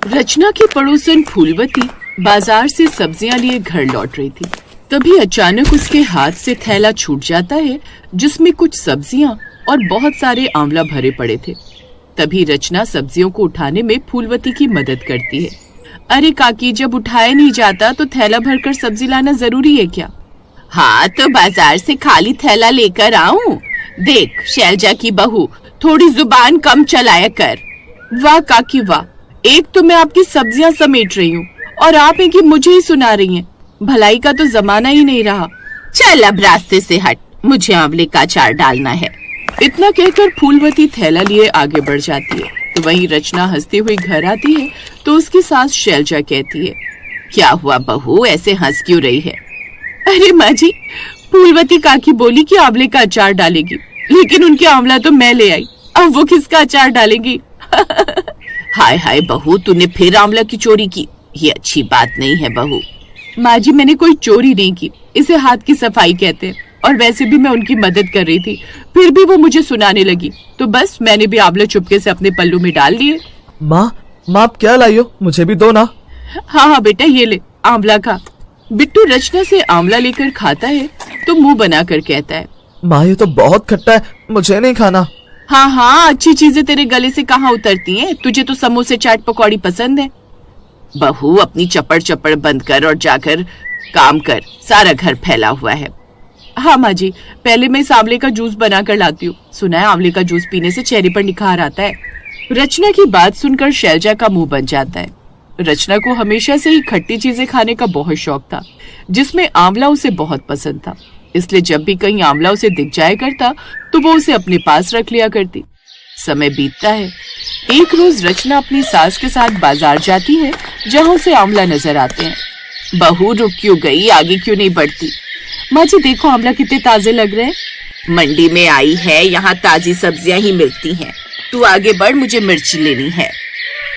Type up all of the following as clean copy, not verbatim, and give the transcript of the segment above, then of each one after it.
रचना की पड़ोसन फूलवती बाजार से सब्जियां लिए घर लौट रही थी। तभी अचानक उसके हाथ से थैला छूट जाता है जिसमें कुछ सब्जियां और बहुत सारे आंवला भरे पड़े थे। तभी रचना सब्जियों को उठाने में फूलवती की मदद करती है। अरे काकी, जब उठाया नहीं जाता तो थैला भरकर सब्जी लाना जरूरी है क्या? हाँ, तो बाजार से खाली थैला लेकर आऊं? देख शैलजा की बहू, थोड़ी जुबान कम चलाया कर। वाह काकी वाह, एक तो मैं आपकी सब्जियां समेट रही हूँ और आप है कि मुझे ही सुना रही हैं। भलाई का तो जमाना ही नहीं रहा। चल अब रास्ते से हट, मुझे आंवले का अचार डालना है। इतना कहकर फूलवती थैला लिए आगे बढ़ जाती है। तो वहीं रचना हंसती हुई घर आती है तो उसकी सास शैलजा कहती है, क्या हुआ बहू, ऐसे हंस क्यों रही है? अरे माँ जी, फूलवती काकी बोली कि आंवले का अचार डालेगी, लेकिन उनके आंवला तो मैं ले आई, अब वो किसका अचार डालेगी? हाय हाय बहू, तूने फिर आंवला की चोरी की, ये अच्छी बात नहीं है बहू। माँ जी, मैंने कोई चोरी नहीं की, इसे हाथ की सफाई कहते हैं, और वैसे भी मैं उनकी मदद कर रही थी, फिर भी वो मुझे सुनाने लगी, तो बस मैंने भी आंवला चुपके से अपने पल्लू में डाल लिए। माँ आप क्या लाई हो, मुझे भी दो ना। हाँ हाँ बेटा, ये ले आंवला खा। बिट्टू रचना से आंवला लेकर खाता है तो मुंह बनाकर कहता है, माँ ये तो बहुत खट्टा है, मुझे नहीं खाना। हाँ हाँ, अच्छी चीजें तेरे गले से कहाँ उतरती हैं, तुझे तो समोसे चाट पकौड़ी पसंद है। बहू अपनी चपड़ चपड़ बंद कर और जाकर काम कर, सारा घर फैला हुआ है। हाँ माँ जी, पहले मैं इस आंवले का जूस बनाकर लाती हूँ, सुना है आंवले का जूस पीने से चेहरे पर निखार आता है। रचना की बात सुनकर शैलजा का मुंह बन जाता है। रचना को हमेशा से ही खट्टी चीजें खाने का बहुत शौक था, जिसमें आंवला उसे बहुत पसंद था, इसलिए जब भी कहीं आंवला उसे दिख जाया करता तो वो उसे अपने पास रख लिया करती। समय बीतता है। एक रोज रचना अपनी सास के साथ बाजार जाती है जहाँ उसे आंवला नजर आते हैं। बहू रुक क्यों गई, आगे क्यों नहीं बढ़ती? माँ जी देखो आंवला कितने ताजे लग रहे हैं। मंडी में आई है, यहाँ ताजी सब्जियां ही मिलती हैं, तू आगे बढ़, मुझे मिर्ची लेनी है।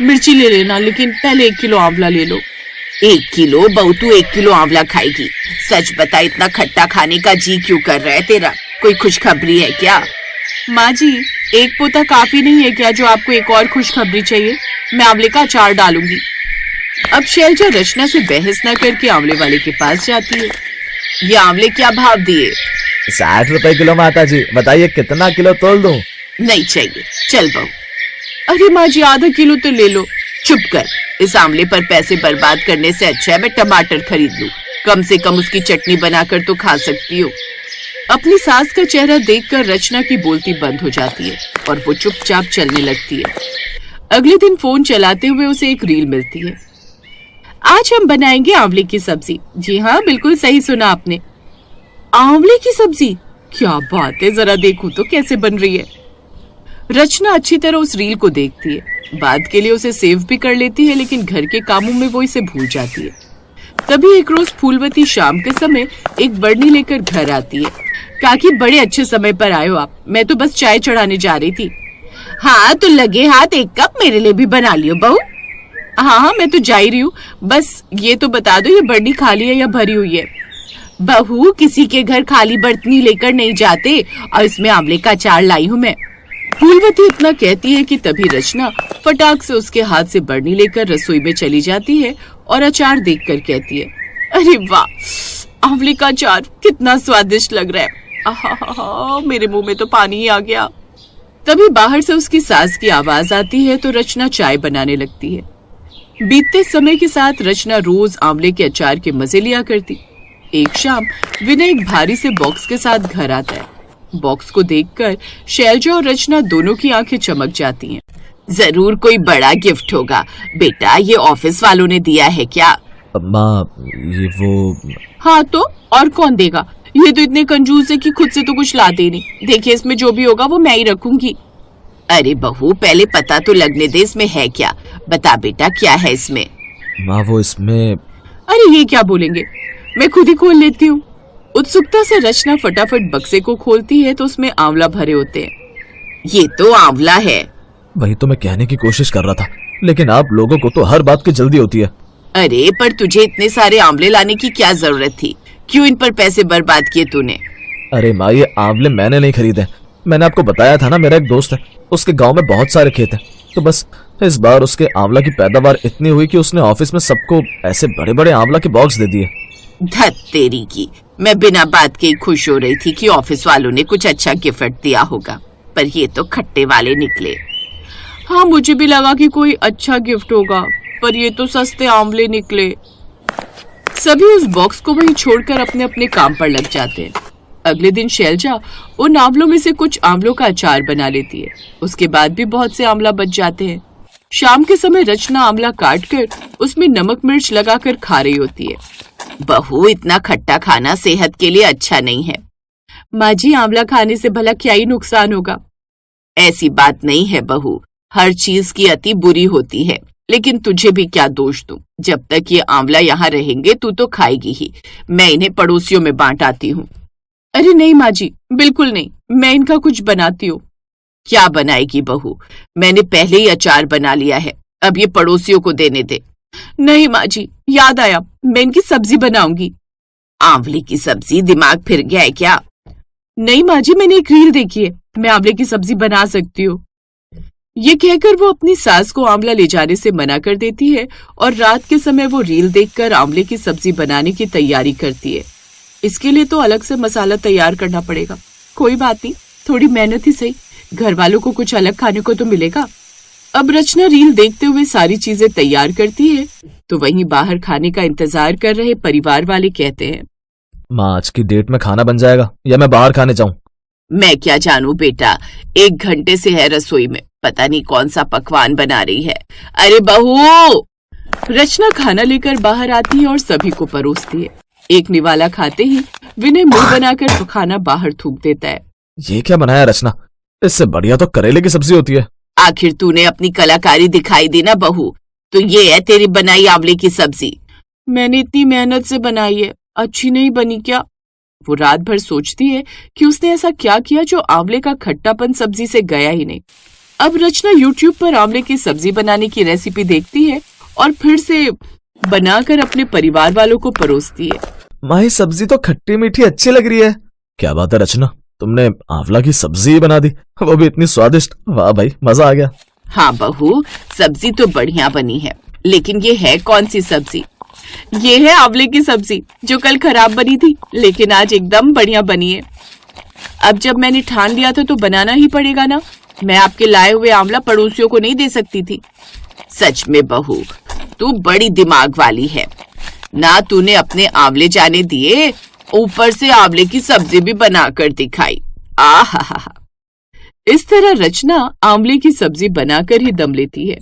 मिर्ची ले लेना, लेकिन पहले 1 किलो आंवला ले लो। 1 किलो? बहू तू 1 किलो आंवला खाएगी? सच बता, इतना खट्टा खाने का जी क्यों कर रहा है तेरा? कोई खुशखबरी है क्या? माँ जी, एक पोता काफी नहीं है क्या, जो आपको एक और खुशखबरी चाहिए? मैं आंवले का अचार डालूंगी। अब शैलजा रचना से बहस न करके आंवले वाले के पास जाती है। ये आंवले क्या भाव दिए? 60 रुपए किलो माता जी, बताइए कितना किलो तोल दूं? नहीं चाहिए, चल बहू। अरे माँ जी, आधा किलो तो ले लो। चुप कर, इस आंवले पर पैसे बर्बाद करने से अच्छा है मैं टमाटर खरीद लूं, कम से कम उसकी चटनी बनाकर तो खा सकती हूँ। अपनी सास का चेहरा देखकर रचना की बोलती बंद हो जाती है और वो चुपचाप चलने लगती है। अगले दिन फोन चलाते हुए उसे एक रील मिलती है। आज हम बनाएंगे आंवले की सब्जी। जी हाँ, बिल्कुल सही सुना आपने, आंवले की सब्जी। क्या बात है, जरा देखो तो कैसे बन रही है। रचना अच्छी तरह उस रील को देखती है, बाद के लिए उसे सेव भी कर लेती है, लेकिन घर के कामों में वो इसे भूल जाती है। तभी एक रोज फूलवती शाम के समय एक बरनी लेकर घर आती है। काकी, बड़े अच्छे समय पर आए हो आप, मैं तो बस चाय चढ़ाने जा रही थी। हाँ तो लगे हाथ 1 कप मेरे लिए भी बना लियो बहू। हाँ हाँ, मैं तो जा ही रही हूँ, बस ये तो बता दो ये बरनी खाली है या भरी हुई है? बहू, किसी के घर खाली बर्तनी लेकर नहीं जाते, और इसमें आंवले का अचार लाई हूँ मैं। फूलवती इतना कहती है कि तभी रचना फटाक से उसके हाथ से बरनी लेकर रसोई में चली जाती है और अचार देखकर कहती है, अरे वाह, आंवले का अचार कितना स्वादिष्ट लग रहा है। आहा, मेरे मुंह में तो पानी ही आ गया। तभी बाहर से उसकी सास की आवाज आती है तो रचना चाय बनाने लगती है। बीतते समय के साथ रचना रोज आंवले के अचार के मजे लिया करती। एक शाम विनय एक भारी से बॉक्स के साथ घर आता है। बॉक्स को देखकर शैलजा और रचना दोनों की आंखें चमक जाती हैं। जरूर कोई बड़ा गिफ्ट होगा। बेटा, ये ऑफिस वालों ने दिया है क्या? माँ ये वो। हाँ तो और कौन देगा? ये तो इतने कंजूस है कि खुद से तो कुछ लाते नहीं। देखिए, इसमें जो भी होगा वो मैं ही रखूंगी। अरे बहू, पहले पता तो लगने दे, इसमें है क्या? बता बेटा, क्या है इसमें? माँ वो इसमें। अरे ये क्या बोलेंगे, मैं खुद ही खोल लेती हूँ। उत्सुकता से रचना फटाफट बक्से को खोलती है तो उसमें आंवला भरे होते हैं। ये तो आंवला है। वही तो मैं कहने की कोशिश कर रहा था, लेकिन आप लोगों को तो हर बात की जल्दी होती है। अरे पर तुझे इतने सारे आंवले लाने की क्या जरूरत थी? क्यों इन पर पैसे बर्बाद किए तूने? अरे माँ, ये आंवले मैंने नहीं खरीदे, मैंने आपको बताया था ना, मेरा एक दोस्त है, उसके गांव में बहुत सारे खेत हैं, तो बस इस बार उसके आंवला की पैदावार इतनी हुई कि उसने ऑफिस में सबको ऐसे बड़े बड़े आंवला के बॉक्स दे दिए। धत तेरी की, मैं बिना बात के ही खुश हो रही थी कि ऑफिस वालों ने कुछ अच्छा गिफ्ट दिया होगा, पर ये तो खट्टे वाले निकले। हाँ, मुझे भी लगा कि कोई अच्छा गिफ्ट होगा, पर ये तो सस्ते आंवले निकले। सभी उस बॉक्स को वहीं छोड़कर अपने अपने काम पर लग जाते हैं। अगले दिन शैलजा उन आंवलों में से कुछ आंवलों का अचार बना लेती है। उसके बाद भी बहुत से आंवला बच जाते हैं। शाम के समय रचना आंवला काट कर उसमें नमक मिर्च लगाकर खा रही होती है। बहू, इतना खट्टा खाना सेहत के लिए अच्छा नहीं है। माँ जी, आंवला खाने से भला क्या ही नुकसान होगा? ऐसी बात नहीं है बहू, हर चीज की अति बुरी होती है, लेकिन तुझे भी क्या दोष दूं? जब तक ये आंवला यहाँ रहेंगे तू तो खाएगी ही। मैं इन्हें पड़ोसियों में बांट आती हूँ। अरे नहीं माँ जी, बिल्कुल नहीं, मैं इनका कुछ बनाती हूँ। क्या बनाएगी बहू? मैंने पहले ही अचार बना लिया है, अब ये पड़ोसियों को देने दे। नहीं माँ जी, याद आया, मैं इनकी सब्जी बनाऊंगी। आंवले की सब्जी? दिमाग फिर गया है क्या? नहीं माँ जी, मैंने एक रील देखी है, मैं आंवले की सब्जी बना सकती हूँ। ये कहकर वो अपनी सास को आंवला ले जाने से मना कर देती है और रात के समय वो रील देखकर आंवले की सब्जी बनाने की तैयारी करती है। इसके लिए तो अलग से मसाला तैयार करना पड़ेगा। कोई बात नहीं, थोड़ी मेहनत ही सही, घर वालों को कुछ अलग खाने को तो मिलेगा। अब रचना रील देखते हुए सारी चीजें तैयार करती है तो वहीं बाहर खाने का इंतजार कर रहे परिवार वाले कहते हैं, माँ, आज की डेट में खाना बन जाएगा या मैं बाहर खाने जाऊं? मैं क्या जानूं बेटा, 1 घंटे से है रसोई में, पता नहीं कौन सा पकवान बना रही है। अरे बहू! रचना खाना लेकर बाहर आती है और सभी को परोसती है। एक निवाला खाते ही विनय मुंह बनाकर खाना बाहर थूक देता है। ये क्या बनाया रचना? इससे बढ़िया तो करेले की सब्जी होती है। आखिर तूने अपनी कलाकारी दिखाई दी ना बहू, तो ये है तेरी बनाई आंवले की सब्जी। मैंने इतनी मेहनत से बनाई है, अच्छी नहीं बनी क्या? वो रात भर सोचती है कि उसने ऐसा क्या किया जो आंवले का खट्टापन सब्जी से गया ही नहीं। अब रचना YouTube पर आंवले की सब्जी बनाने की रेसिपी देखती है और फिर से बनाकर अपने परिवार वालों को परोसती है। माँ, ये सब्जी तो खट्टी मीठी अच्छी लग रही है। क्या बात है रचना, तुमने आंवला की सब्जी बना दी, वो भी इतनी स्वादिष्ट। वाह भाई, मजा आ गया। हाँ बहू, सब्जी तो बढ़िया बनी है, लेकिन ये है कौन सी सब्जी? ये है आंवले की सब्जी जो कल खराब बनी थी, लेकिन आज एकदम बढ़िया बनी है। अब जब मैंने ठान लिया था तो बनाना ही पड़ेगा ना। मैं आपके लाए हुए आंवला पड़ोसियों को नहीं दे सकती थी। सच में बहू, तू बड़ी दिमाग वाली है ना। तूने अपने आंवले जाने दिए, ऊपर से आंवले की सब्जी भी बनाकर दिखाई। आहा! इस तरह रचना आंवले की सब्जी बनाकर ही दम लेती है।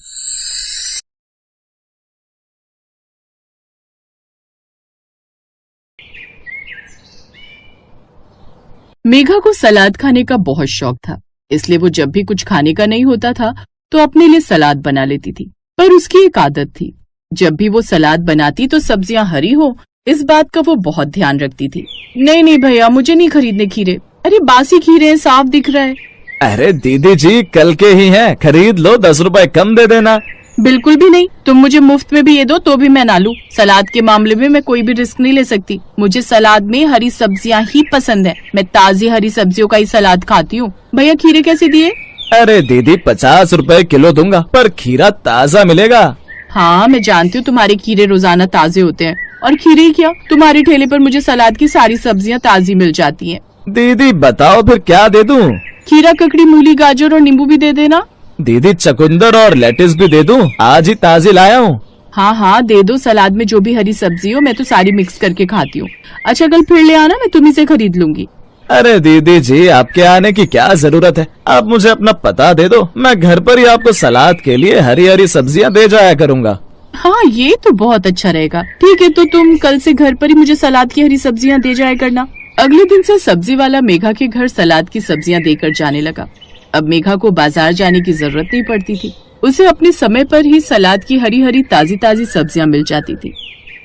मेघा को सलाद खाने का बहुत शौक था, इसलिए वो जब भी कुछ खाने का नहीं होता था तो अपने लिए सलाद बना लेती थी। पर उसकी एक आदत थी, जब भी वो सलाद बनाती तो सब्जियां हरी हो, इस बात का वो बहुत ध्यान रखती थी। नहीं नहीं भैया, मुझे नहीं खरीदने खीरे। अरे बासी खीरे हैं, साफ दिख रहा है। अरे दीदी जी, कल के ही हैं, खरीद लो, 10 रुपए कम दे देना। बिल्कुल भी नहीं, तुम मुझे मुफ्त में भी ये दो तो भी मैं ना लूं। सलाद के मामले में मैं कोई भी रिस्क नहीं ले सकती। मुझे सलाद में हरी सब्जियां ही पसंद है। मैं ताजी हरी सब्जियों का ही सलाद खाती हूँ। भैया खीरे कैसे दिए? अरे दीदी, 50 रुपए किलो दूंगा, पर खीरा ताजा मिलेगा। हाँ, मैं जानती हूँ तुम्हारे खीरे रोजाना ताजे होते हैं, और खीरे ही क्या, तुम्हारे ठेले पर मुझे सलाद की सारी सब्जियां ताजी मिल जाती हैं। दीदी बताओ फिर क्या दे दूं? खीरा, ककड़ी, मूली, गाजर और नींबू भी दे देना। दीदी चकुंदर और लेटिस भी दे दूं, आज ही ताजी लाया हूँ। हाँ हाँ दे दो, सलाद में जो भी हरी सब्जी हो मैं तो सारी मिक्स करके खाती हूँ। अच्छा, कल फिर ले आना, मैं तुम्ही से खरीद लूंगी। अरे दीदी जी, आपके आने की क्या जरूरत है? आप मुझे अपना पता दे दो, मैं घर पर ही आपको सलाद के लिए हरी हरी सब्जियां दे जाया करूँगा। हाँ, ये तो बहुत अच्छा रहेगा। ठीक है, तो तुम कल से घर पर ही मुझे सलाद की हरी सब्जियां दे जाया करना। अगले दिन से सब्जी वाला मेघा के घर सलाद की सब्जियां देकर जाने लगा। अब मेघा को बाजार जाने की जरूरत नहीं पड़ती थी। उसे अपने समय पर ही सलाद की हरी हरी ताजी ताजी सब्जियां मिल जाती थी।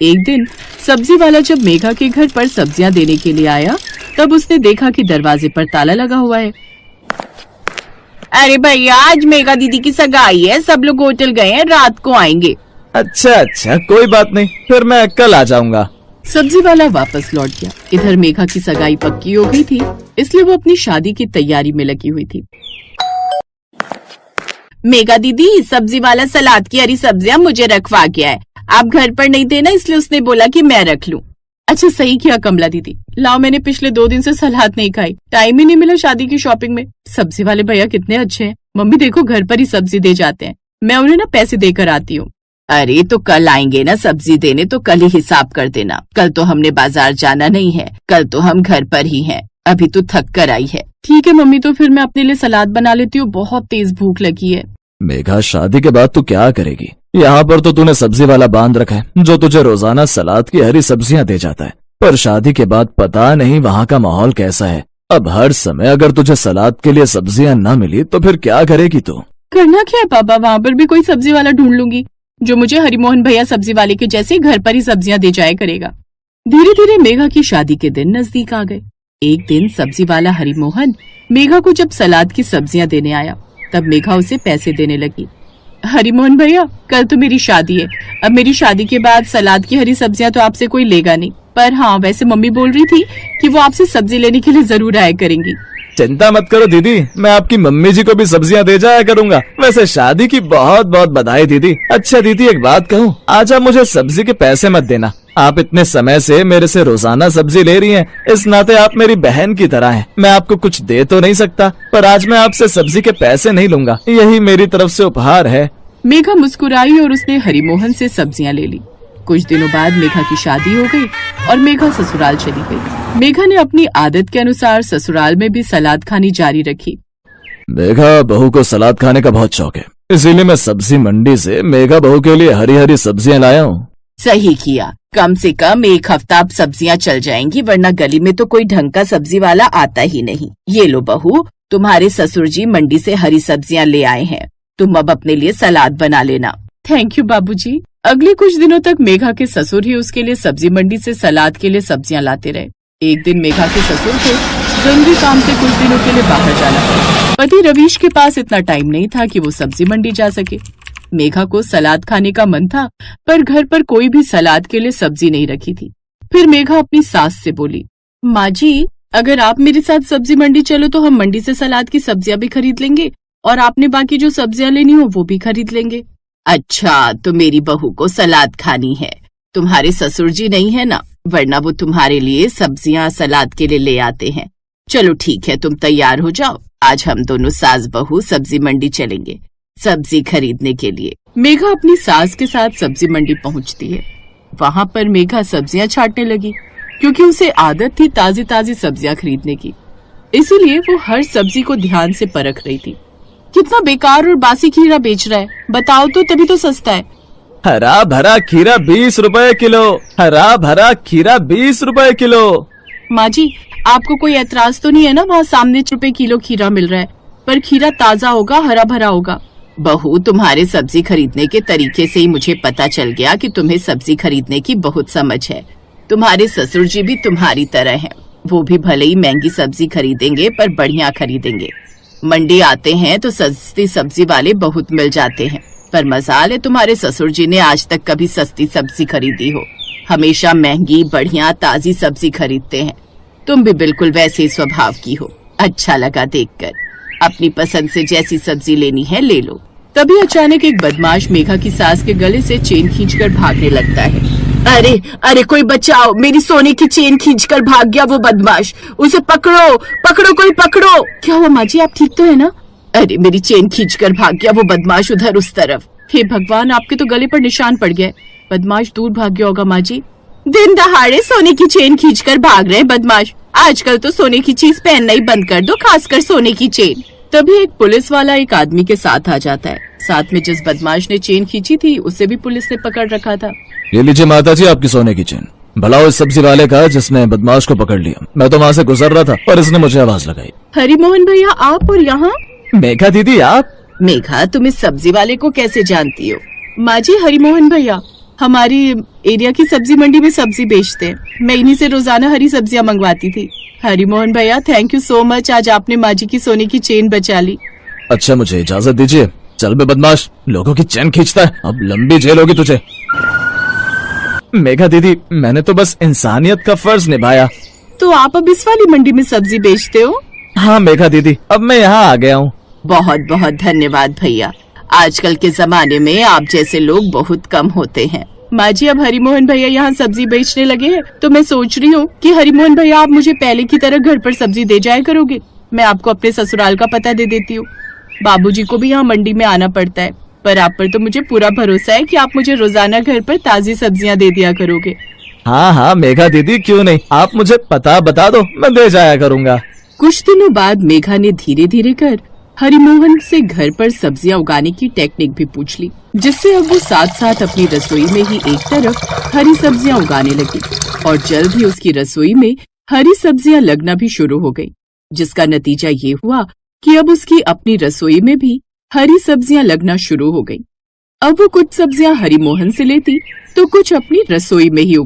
एक दिन सब्जी वाला जब मेघा के घर पर सब्जियां देने के लिए आया, तब उसने देखा कि दरवाजे पर ताला लगा हुआ है। अरे भैया, आज मेघा दीदी की सगाई है, सब लोग होटल गए हैं, रात को आएंगे। अच्छा, कोई बात नहीं, फिर मैं कल आ जाऊंगा। सब्जी वाला वापस लौट गया। इधर मेघा की सगाई पक्की हो गई थी, इसलिए वो अपनी शादी की तैयारी में लगी हुई थी। मेघा दीदी, सब्जी वाला सलाद की हरी सब्जियां मुझे रखवा गया है। आप घर पर नहीं थे ना, इसलिए उसने बोला कि मैं रख लूं। अच्छा सही किया कमला दीदी। लाओ, मैंने पिछले 2 दिन से सलाद नहीं खाई, टाइम ही नहीं मिला शादी की शॉपिंग में। सब्जी वाले भैया कितने अच्छे हैं। मम्मी देखो, घर पर ही सब्जी दे जाते हैं। मैं उन्हें ना पैसे देकर आती हूँ। अरे तो कल आएंगे ना सब्जी देने, तो कल ही हिसाब कर देना। कल तो हमने बाजार जाना नहीं है, कल तो हम घर पर ही हैं। अभी तो थक कर आई है। ठीक है मम्मी, तो फिर मैं अपने लिए सलाद बना लेती हूँ, बहुत तेज भूख लगी है। मेघा, शादी के बाद तू क्या करेगी? यहाँ पर तो तूने सब्जी वाला बांध रखा है जो तुझे रोजाना सलाद की हरी सब्जियां दे जाता है, पर शादी के बाद पता नहीं वहाँ का माहौल कैसा है। अब हर समय अगर तुझे सलाद के लिए सब्जियां न मिली तो फिर क्या करेगी तू? करना क्या है पापा, वहाँ पर भी कोई सब्जी वाला ढूंढ लूंगी जो मुझे हरिमोहन भैया सब्जी वाले के जैसे घर पर ही सब्जियां दे जाया करेगा। धीरे धीरे मेघा की शादी के दिन नजदीक आ गए। एक दिन सब्जी वाला हरिमोहन मेघा को जब सलाद की सब्जियां देने आया, तब मेघा उसे पैसे देने लगी। हरिमोहन भैया, कल तो मेरी शादी है। अब मेरी शादी के बाद सलाद की हरी सब्जियां तो आपसे कोई लेगा नहीं, पर हाँ, वैसे मम्मी बोल रही थी कि वो आपसे सब्जी लेने के लिए जरूर आया करेंगी। चिंता मत करो दीदी, मैं आपकी मम्मी जी को भी सब्जियां दे जाया करूंगा। वैसे शादी की बहुत बहुत बधाई दीदी। अच्छा दीदी, एक बात कहूँ, आज आप मुझे सब्जी के पैसे मत देना। आप इतने समय से मेरे से रोजाना सब्जी ले रही हैं, इस नाते आप मेरी बहन की तरह हैं। मैं आपको कुछ दे तो नहीं सकता, पर आज मैं आपसे सब्जी के पैसे नहीं लूंगा, यही मेरी तरफ से उपहार है। मेघा मुस्कुराई और उसने हरिमोहन से सब्जियां ले ली। कुछ दिनों बाद मेघा की शादी हो गई और मेघा ससुराल चली गई। मेघा ने अपनी आदत के अनुसार ससुराल में भी सलाद खानी जारी रखी। मेघा बहू को सलाद खाने का बहुत शौक है, इसीलिए मैं सब्जी मंडी से मेघा बहू के लिए हरी हरी सब्जियां लाया हूँ। सही किया, कम से कम एक हफ्ता अब सब्जियां चल जाएंगी, वरना गली में तो कोई ढंग का सब्जी वाला आता ही नहीं। ये लो बहू, तुम्हारे ससुर जी मंडी से हरी सब्जियां ले आए हैं, तुम अब अपने लिए सलाद बना लेना। थैंक यू बाबूजी। अगले कुछ दिनों तक मेघा के ससुर ही उसके लिए सब्जी मंडी से सलाद के लिए सब्जियां लाते रहे। एक दिन मेघा के ससुर को जरूरी काम से कुछ दिनों के लिए बाहर जाना पड़ा। पति रवीश के पास इतना टाइम नहीं था कि वो सब्जी मंडी जा सके। मेघा को सलाद खाने का मन था, पर घर पर कोई भी सलाद के लिए सब्जी नहीं रखी थी। फिर मेघा अपनी सास से बोली, माँ जी, अगर आप मेरे साथ सब्जी मंडी चलो तो हम मंडी से सलाद की सब्जियां भी खरीद लेंगे और आपने बाकी जो सब्जियां लेनी हो वो भी खरीद लेंगे। अच्छा, तो मेरी बहू को सलाद खानी है, तुम्हारे ससुर जी नहीं है ना, वरना वो तुम्हारे लिए सब्जियां सलाद के लिए ले आते हैं। चलो ठीक है, तुम तैयार हो जाओ, आज हम दोनों सास बहू सब्जी मंडी चलेंगे सब्जी खरीदने के लिए। मेघा अपनी सास के साथ सब्जी मंडी पहुंचती है। वहाँ पर मेघा सब्जियां छांटने लगी, क्योंकि उसे आदत थी ताजी ताजी सब्जियां खरीदने की, इसीलिए वो हर सब्जी को ध्यान से परख रही थी। कितना बेकार और बासी खीरा बेच रहा है, बताओ तो, तभी तो सस्ता है। हरा भरा खीरा 20 रुपए किलो, हरा भरा खीरा 20 रुपए किलो। माँ जी, आपको कोई एतराज तो नहीं है ना, वहाँ सामने ₹1 किलो खीरा मिल रहा है, पर खीरा ताजा होगा, हरा भरा होगा। बहू, तुम्हारे सब्जी खरीदने के तरीके से ही मुझे पता चल गया कि तुम्हें सब्जी खरीदने की बहुत समझ है। तुम्हारे ससुर जी भी तुम्हारी तरह हैं, वो भी भले ही महंगी सब्जी खरीदेंगे पर बढ़िया खरीदेंगे। मंडी आते हैं तो सस्ती सब्जी वाले बहुत मिल जाते हैं, पर मजाल है तुम्हारे ससुर जी ने आज तक कभी सस्ती सब्जी खरीदी हो, हमेशा महंगी बढ़िया ताजी सब्जी खरीदते हैं। तुम भी बिल्कुल वैसे ही स्वभाव की हो, अच्छा लगा देखकर। अपनी पसंद से जैसी सब्जी लेनी है ले लो। तभी अचानक एक बदमाश मेघा की सास के गले से चेन खींचकर भागने लगता है। अरे अरे, कोई बचाओ, मेरी सोने की चेन खींचकर भाग गया वो बदमाश, उसे पकड़ो पकड़ो, कोई पकड़ो। क्या हुआ माँ जी, आप ठीक तो है ना? अरे मेरी चेन खींचकर भाग गया वो बदमाश उधर उस तरफ। हे भगवान, आपके तो गले पर निशान पड़ गया। बदमाश दूर भाग गया होगा माँ जी। दिन दहाड़े सोने की चेन खींचकर भाग रहे बदमाश, आजकल तो सोने की चीज पहनना ही बंद कर दो, खासकर सोने की चेन। तभी एक पुलिस वाला एक आदमी के साथ आ जाता है। साथ में जिस बदमाश ने चेन खींची थी उसे भी पुलिस ने पकड़ रखा था। ये लीजिए माताजी आपकी सोने की चेन। भला उस सब्जी वाले का जिसने बदमाश को पकड़ लिया, मैं तो वहाँ से गुजर रहा था और इसने मुझे आवाज लगाई। हरिमोहन भैया, आप और यहाँ? मेघा दीदी आप? मेघा, तुम इस सब्जी वाले को कैसे जानती हो? माँ जी, हरिमोहन भैया हमारी एरिया की सब्जी मंडी में सब्जी बेचते हैं, मैं इन्हीं से रोजाना हरी सब्जियाँ मंगवाती थी। हरिमोहन भैया, थैंक यू सो मच, आज आपने माँ जी की सोने की चेन बचा ली। अच्छा, मुझे इजाजत दीजिए। चल बे बदमाश, लोगों की चैन खींचता है, अब लंबी जेल होगी तुझे। मेघा दीदी, मैंने तो बस इंसानियत का फर्ज निभाया। तो आप अब इस वाली मंडी में सब्जी बेचते हो? हाँ मेघा दीदी, अब मैं यहाँ आ गया हूँ। बहुत बहुत धन्यवाद भैया, आजकल के जमाने में आप जैसे लोग बहुत कम होते हैं। माँ जी, अब हरिमोहन भैया यहाँ सब्जी बेचने लगे हैं, तो मैं सोच रही हूँ कि हरिमोहन भैया आप मुझे पहले की तरह घर पर सब्जी दे जाया करोगे। मैं आपको अपने ससुराल का पता दे देती हूँ। बाबूजी को भी यहाँ मंडी में आना पड़ता है, पर आप पर तो मुझे पूरा भरोसा है कि आप मुझे रोजाना घर पर ताजी सब्जियाँ दे दिया करोगे। हाँ हाँ मेघा दीदी, क्यों नहीं, आप मुझे पता बता दो, मैं दे जाया करूँगा। कुछ दिनों बाद मेघा ने धीरे धीरे कर हरिमोहन से घर पर सब्जियां उगाने की टेक्निक भी पूछ ली, जिससे अब वो साथ साथ अपनी रसोई में ही एक तरफ हरी सब्जियां उगाने लगी और जल्द ही उसकी रसोई में हरी सब्जियां लगना भी शुरू हो गई, जिसका नतीजा ये हुआ कि अब उसकी अपनी रसोई में भी हरी सब्जियां लगना शुरू हो गई। अब वो कुछ सब्जियां हरिमोहन से लेती तो कुछ अपनी रसोई में ही उगा